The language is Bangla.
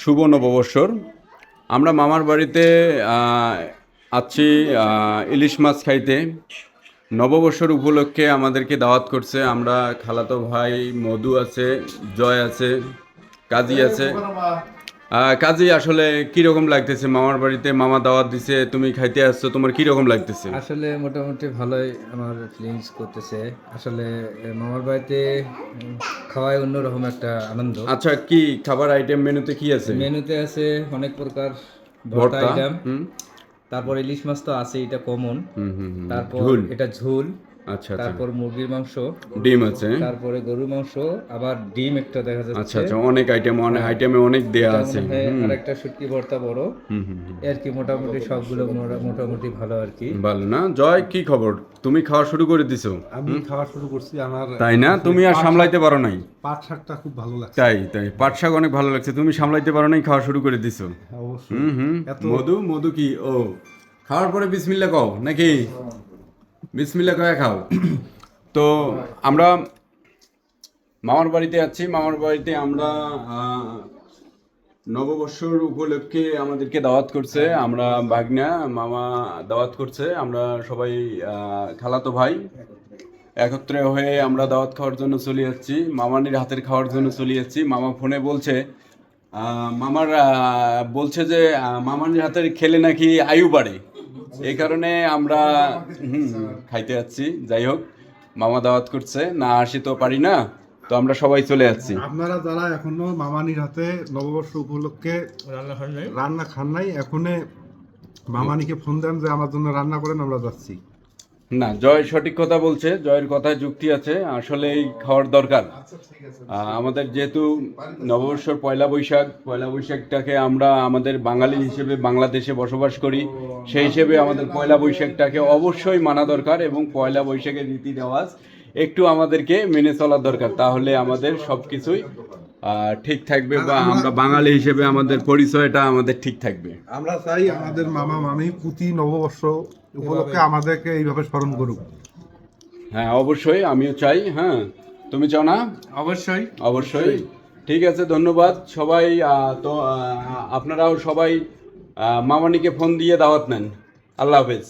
শুভ নববর্ষর। আমরা মামার বাড়িতে আছি ইলিশ মাছ খাইতে। নববর্ষর উপলক্ষে আমাদেরকে দাওয়াত করছে। আমরা খালাতো ভাই মধু আছে, জয় আছে, কাজী আছে। কাজী, আসলে কিরকম লাগতেছে মামার বাড়িতে? মামা দাওয়াত দিছে, তুমি খাইতে আসছো, তোমার কিরকম লাগতেছে? আসলে মোটামুটি ভালোই আমার ফিলিংস করতেছে। আসলে মামার বাড়িতে খাওয়ায় অন্যরকম একটা আনন্দ। আচ্ছা, কি খাবার আইটেম মেনুতে কি আছে? মেনুতে আছে অনেক প্রকার ভর্তা ভর্তা। আইটেম, হুম তারপর ইলিশ মাছ তো আছে, এটা কমন। হুম হুম হুম। তারপর ঝুল। এটা ঝোল, আচ্ছা আচ্ছা। তারপর মুরগির মাংস, ডিম আছে। তারপরে গরুর মাংস, আবার ডিম একটা দেখা আচ্ছা যাচ্ছে। আচ্ছা, অনেক আইটেম, অনেক হ্যাঁ, আইটেমে অনেক দেয়া এটা আছে। মনে হয় হুম আর একটা শুটকি ভর্তা বড়। হুম হুম হুম। আর কি মোটামুটি সবগুলো মোটামুটি ভালো আর কি। ভালো না? জয়, কি খবর? তুমি খাওয়া শুরু করে দিছো? আমি খাওয়া শুরু করছি। আমার তাই না? কাছে তুমি আর সামলাইতে পারো নাই? পাট শাকটা খুব ভালো লাগছে। তাই তাই, পাট শাক অনেক ভালো লাগছে, তুমি সামলাইতে পারো নাই, খাওয়া শুরু করে দিছো। হ্যাঁ, অবশ্যই। হুম হুম। এত মধু, মধু কি? ও, খাওয়ার পরে বিসমিল্লা কও নাকি? বিসমিল্লা কয়ে খাও। তো আমরা মামার বাড়িতে আছি। মামার বাড়িতে আমরা নববর্ষর উপলক্ষে আমাদেরকে দাওয়াত করছে। আমরা ভাগনা মামা দাওয়াত করছে। আমরা সবাই খালাতো ভাই একত্রে হয়ে আমরা দাওয়াত খাওয়ার জন্য চলে যাচ্ছি। মামানির হাতের খাওয়ার জন্য চলে যাচ্ছি। মামা ফোনে বলছে, মামার বলছে যে মামানির হাতের খেলে নাকি আয়ু বাড়ে। এই কারণে আমরা খাইতে যাচ্ছি। যাই হোক, মামা দাওয়াত করছে, না আসি তো পারি না, তো আমরা সবাই চলে যাচ্ছি। আপনারা যারা এখনো মামানির হাতে নববর্ষ উপলক্ষে রান্না খান নাই, এখনে মামানিকে ফোন দেন যে আমার জন্য রান্না করেন, আমরা যাচ্ছি। না, জয় সঠিক কথা বলছে, জয়ের কথায় যুক্তি আছে। আসলেই খাওয়ার দরকার। আমাদের যেহেতু নববর্ষর পয়লা বৈশাখটাকে আমরা আমাদের বাঙালি হিসেবে বাংলাদেশে বসবাস করি, সেই হিসেবে আমাদের পয়লা বৈশাখটাকে অবশ্যই মানা দরকার এবং পয়লা বৈশাখের রীতি রেওয়াজ একটু আমাদেরকে মেনে চলা দরকার। তাহলে আমাদের সব কিছুই ঠিক থাকবে, বা আমরা বাঙালি হিসেবে আমাদের পরিচয়টা আমাদের ঠিক থাকবে। আমরা চাই আমাদের মামা মামি প্রতি নববর্ষ উপলক্ষে আমাদেরকে এইভাবে স্মরণ করুক। হ্যাঁ, অবশ্যই আমিও চাই। হ্যাঁ, তুমি চাও না? অবশ্যই। অবশ্যই। ঠিক আছে, ধন্যবাদ সবাই। তো আপনারাও সবাই মামানিকে ফোন দিয়ে দাওয়াত নেন। আল্লাহ হাফেজ।